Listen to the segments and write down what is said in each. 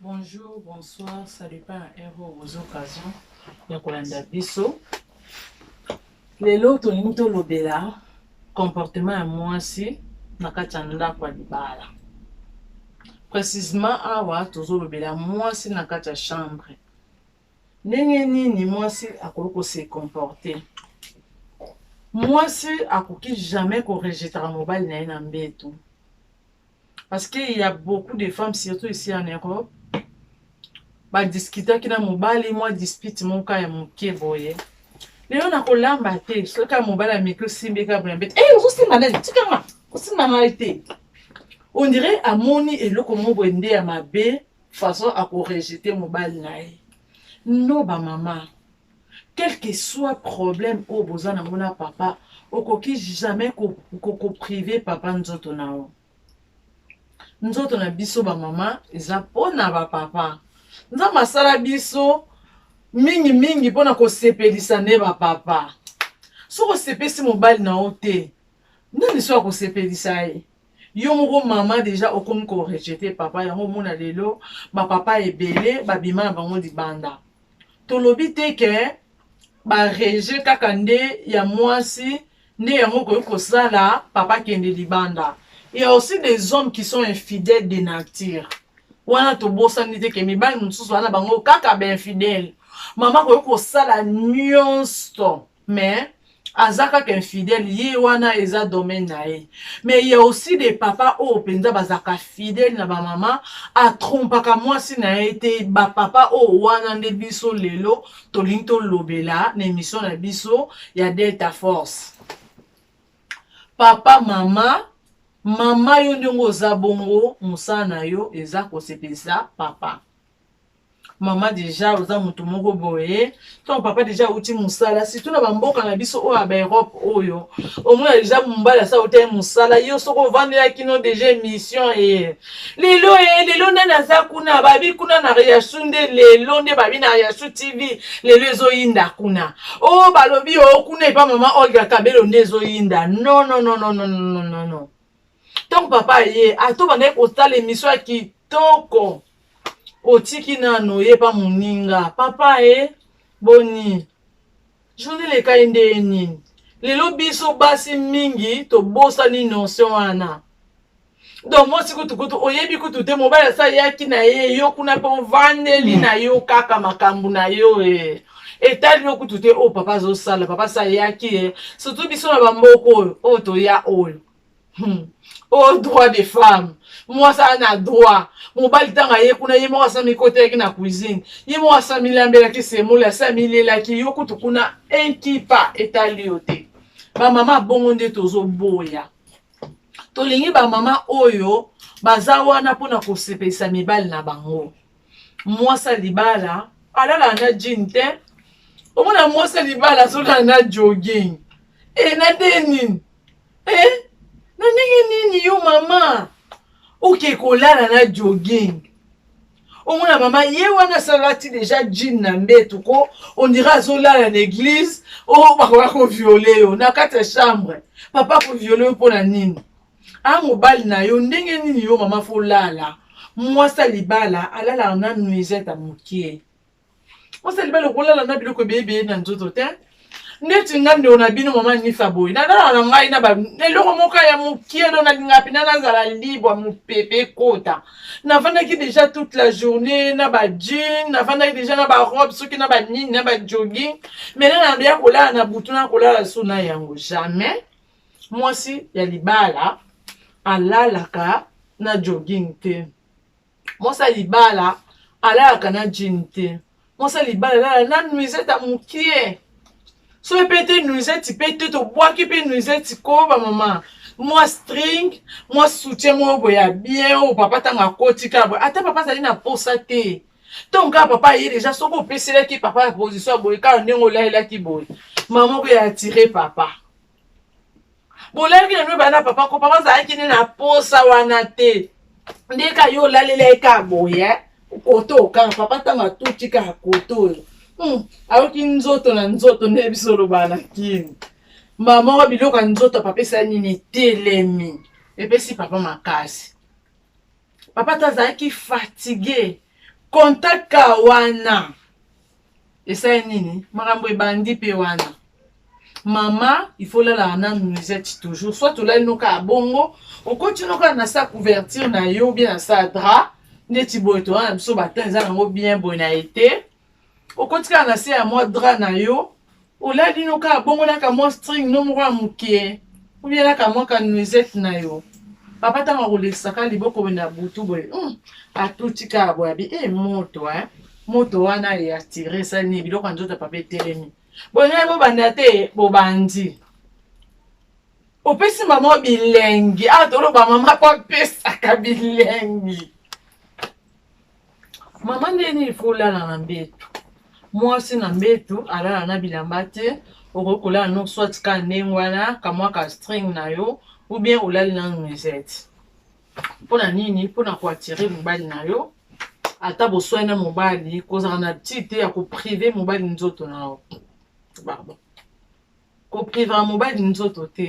Bonjour, bonsoir, ça dépend aux occasions. Ya kolanda biso. Lelo tolingi tolobela comportement ya mwasi na kati ya ndako ya libala. Précisément awa tozolobela mwasi na kati ya chambre. Ndenge nini mwasi akoki kose comporter? Mwasi akoki jamais korejetaka mobali na ye na mbeto. Parce qu'il y a beaucoup de femmes, surtout ici en Europe, ba discuter kina mobali moi dispute mon ka ya moke boye. Leo na kolamba te, soka mobali amiko simbeka brambe. Osimba na tikanga. Osimba na été. On dirait amoni eloko mo bwende ya mabe façon à ko rejeter mobali na ye. Non ba maman. Quel que soit problème au besoin na mona papa, okoki jamais ko priver papa nzoto na o. Nzoto na biso ba mama eza pona ba papa. Nza masala biso mingi pona ko sepelisa ne ba papa. So ko sepesi mobali na ote. Nani so ko sepelisa ye. Yo moko mama déjà okomi ko rejeter papa yango mona lelo ba papa ebele ba bima na bango libanda. Tolobi te ke ba rejet kaka nde ya mwasi nde yango ko sala papa kende libanda. Il y a aussi des hommes qui sont infidèles de nature. Wana to bosa nite ke mibali msusu wana bango kaka ben infidèle. Mama ko sala nyonso. Mais azaka ke infidèle ye wana eza domaine na ye. Mais il y a aussi des papas o penza bazaka fidèle na ba mama a trompaka mwasi na été ba papa o wana nde biso lelo to linto lobela na émission na biso ya Delta Force. Papa mama yo ndongo za bongo musana yo eza kosepelisa papa. Mama déjà oza mutu moko boye, ton papa déjà uti musala, si tuna bamboka na biso o ba Europe oyo. Au moins déjà mumbala sa ote musala, yo soko vandela kino déjà émission e. Lelo nana za kuna babi kuna na Riachunde lelo nde babi na Riachu TV, lelo ezo yinda kuna. Oh balobi o kuna epa mama Olga Kabelo ndezo yinda. Non. Ton papa ye ato bande kotala émission ya kitoko otiki nano ye pa muninga papa boni journée le kainde nini lelo biso basi mingi to bosa ni notion wana donc moi si kutu oyebi kutu te mobile sa yaki na ye yo kuna po vandeli na yo kaka makambu na yo etali yo kutu te o papa zo sala papa sa yaki surtout biso na bamboko o to ya oyo au droit des femmes. Moi ça na droit. Mon bal tanga ye kuna ye mo sa mi côté na cuisine. Ye mo sa mi lambela ki se mo la sa mi lela ki yo kutu kuna enkipa etaliote. Ba mama bongo nde tozo boya. To lingi ba mama oyo baza wana pona ko sepesa mibali na bango. Moi ça libala alala na jinte. Omona moi ça libala so na jogging. Na deni. Nini yo mama oke kolala na jogging omona mama ye wana salati déjà jean na mbeto ko on dira azolala na église o bakoka ko violer yo na kati chambre papa ko violer yo pona nini mobali na yo ndenge nini yo mama fo lala mwasa libala alala na nuisette a mokie mwasa libala kolala na biloko bebe na nzoto te ndeti ngande ona bino mama ni faboy na na ngai na ba eloko moka ya mukielo na lingapi na nazala libre mu pepe kota na vanda ki déjà toute la journée na ba jean na vanda ki déjà na ba robe soki na ba nini na ba jogging mais na ndia kola na butuna kola la sona yango jamais mwasi ya libala alalaka na jogging te mwasi libala alalaka na jean te mwasi libala na nuisette a mukie. So peut-être nuisette peut-être to bois qui peut nuisette ko ba maman moi string moi soutien moi boya bien o papa tanga koti ka ata papa sali na posa te donc papa yi déjà soko pesela ki papa position boy ka ndingo la ki boy maman ko ya tirer papa bolaki na bana papa ko papa za ki na posa wana te ndeka yo lalela ka boya koto ka papa tanga tuti ka koto aoki nzoto na nzoto nde biso lobana kini mama wa biloko nzoto papa esa nini telemi epesi papa makasi papa tazalaki fatigué contact ka wana esa nini makambo ebandi pe wana mama il faut la na nuisette toujours soit tu la noka bongo on continue ka na sa couverture na yo bien sa drap neti boito na biso batin za nango bien bona été on continue na sa moi drap na yo o la noka bongo na ka mo string no mo mukie ou bien na ka mo ka nuisette na yo papa tanga kolesaka liboko na butu boye atutika boye moto wana ya tirer ça ni biloko nzoto papa telemi bonye bo banda te bo bandi opesi mama bilengi tolo ba mama kwa pesa ka bilengi mama ndeni ifula na mbetu mwasi na mbetu alala na bilamba te okokola no soit ka ndengwana kamwa ka string na yo ou bien olali na nuisette pona nini pona ko attirer mobali na yo ata boswena mobali kozala na petite ya ko priver mobali nzoto na yo pardon ko priver mobali nzoto te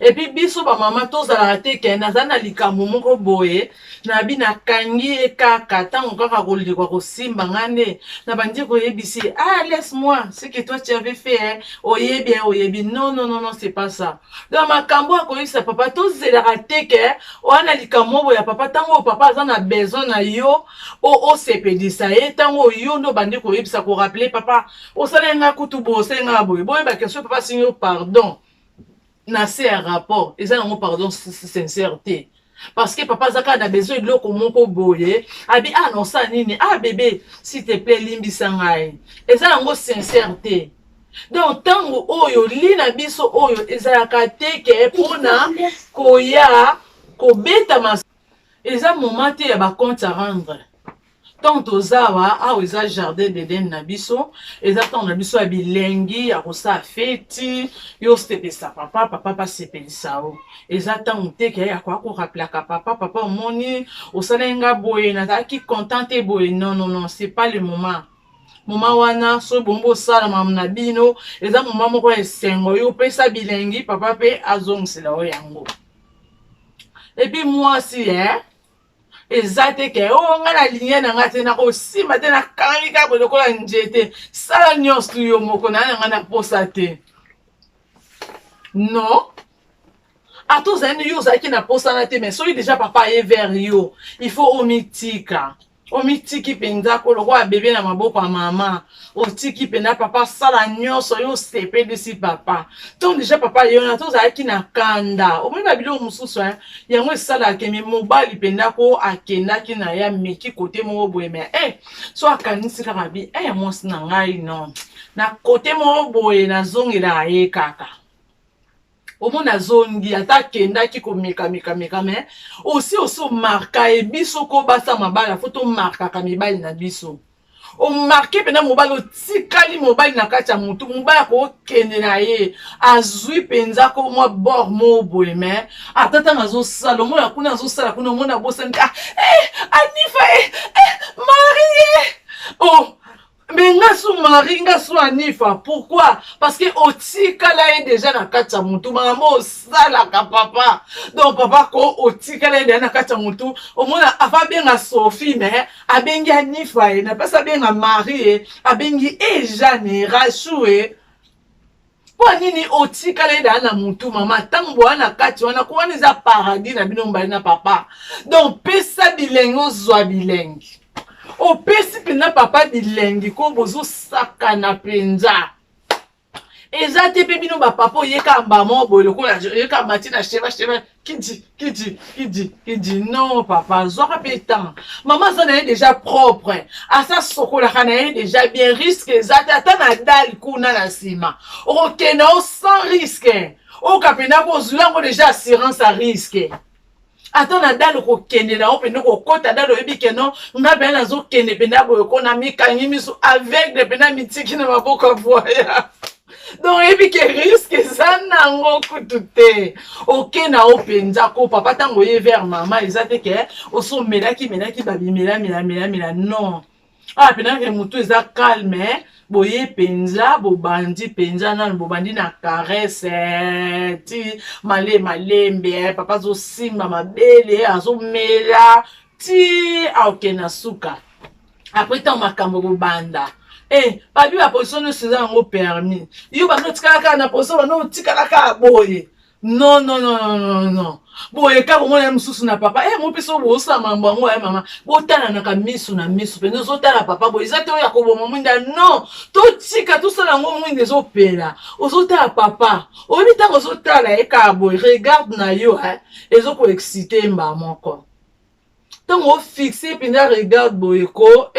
et puis biso ba mama tozala te ke nazana likambo moko boye na bina kangi kaka tango kaka kolikwa kosimba ngane na bandi ko yebisi laisse-moi ce que toi tu avais fait oyebi non c'est pas ça donc makambo akoyisa papa tozela te ke wana likambo boya papa tango papa azana besoin na yo o sepedisa tango yo ndo bandi ko yebisa ko rappeler papa osalenga kutu bo senga boye ba question papa sinyo pardon na se rapport eza nango pardon sincérité parce que papa zaka na besoin de loko moko boye abi non ça nini bébé s'il te plaît limbisa ngai eza nango sincérité donc tango oyo lina biso oyo ezalaka te ke pona koya kobeta mas eza moment te ya ba compte à rendre tant tozawa eza jardin d'Eden na biso eza tant na biso ya bilengi ya kosa feti yo sepelisa papa pa sepelisa o eza tant te ke ya kwa ko rappelaka papa omoni osalenga boye nazalaki contente boye non c'est pas le moment wana so bombo sala mamna bino eza moment moko esengo yo pesa bilengi papa pe azongisela o yango et puis moi si ezate ke ngana ligne na ngate na ko sima te na kangi ka ko lokola njete sala nyonso yo moko na ngana posa te non atozani yo zaki na posa na te mais so déjà papa est vers yo il faut omitika penza ko lokwa bébé na maboko ya mama otiki pena papa sala nyonso yo sepedisi papa donc déjà papa yo na tozalaki na kanda omoni babilo mosusu yango esala ke mobali penda ko akendaki na ya meki kote moko boye mais so akanisi kaka bi mwasi na ngai non na kote moko boye nazongela ye kaka omona zongi ata kendaki komeka mais aussi marka e biso ko basa mabala foto marka ka mibali na biso o marqué pena mobali otikali mobali na kati ya mutu mobali ko kende na ye azui penza ko mwa bord mo boye mais atata nazo sala mo ya kuna zo sala kuna mona bosa anifa Marie mais nga su anifa pourquoi parce que otikala ye déjà na kati ya mutu makambo osalaka papa donc papa ko otikala ye déjà na kati ya mutu omona afa benga Sophie mais abengi anifa ye na pesa benga Marie abengi Jeanne Rachou po nini otikala ye déjà na mutu mama tango wana kati wana ko wana eza paradis na bino mbali na papa donc pesa bilengi ozwa bilengi opesi pena papa bilengi ko bozo sakana penza eza te pe bino ba papa oyeka mbamo boye lokola yeka matina cheva kidi non papa zoka pétan maman ça est déjà propre asa sokola kana est déjà bien risque ezate ata na dali kuna na sima okena sans risque okapena ko zulango déjà assurance à risque attends na dalo ko kende na opene ko kota dalo ebi keno nga be na zo kende pena boye ko na mikangi miso avec de pena mitiki na maboko voya donc ebi ke risque ça nango kutute ok na openza ko papa tango ye vers mama ezate ke oso melaki babi mela non pena ke mutu eza calme boye penza bobandi penza na bobandi na caresse ti malembe papa zo simba mabele azo mela ti aoke na suka après tant makambo banda babi ba position no seza yango permis yo bano tikalaka na position bano tikalaka boye non non non non non non boye ka komona mususu na papa mo peso bosa mambo yango ya mama botala na ka misu na misu pe nozotala papa boye za te oya koboma mwinda non totika tosala yango mwinda ezopela ozotala papa oyebi ntango ozotala eka boye regarde na yo ezokoexcite mba moko ntango ofixe mpenza regarde boye ko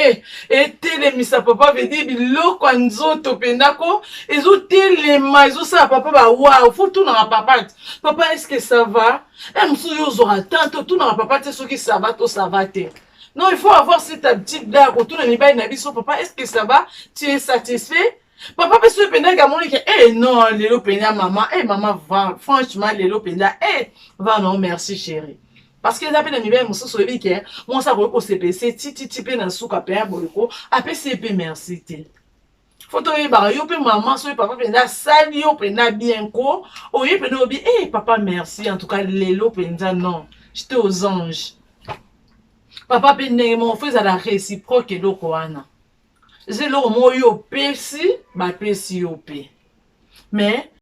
etelemisa papa vedi biloko ya nzoto mpenza ko ezotelema ezosala papa bawaw fo tunaka papa papa estce ça va mosusu yo ozwaka tante otunaka papa te soki ça va to ça va te non il faut avoir cette habitude là kotuna mibali na biso papa estce ça va tu es satisfait papa mpe soki mpenza kamonike non lelo mpenza mama mama va franchement lelo mpenza va non merci chérie parce que zape na mibali mosusu oyebi ke mwasi akoki kosepese tititi mpe na suka mpe ya boyeko apesi ye mpe merci te fo toyebaka yo mpe mama soki papa mpenza asali yo mpenza bien ko oyebi mpenza oyebi papa merci en tout cas lelo mpenza non j'étais aux anges papa mpe ndenge moko fo ezala réciproque eloko wana eza eloko moko yo opesi bapesi yo mpe mais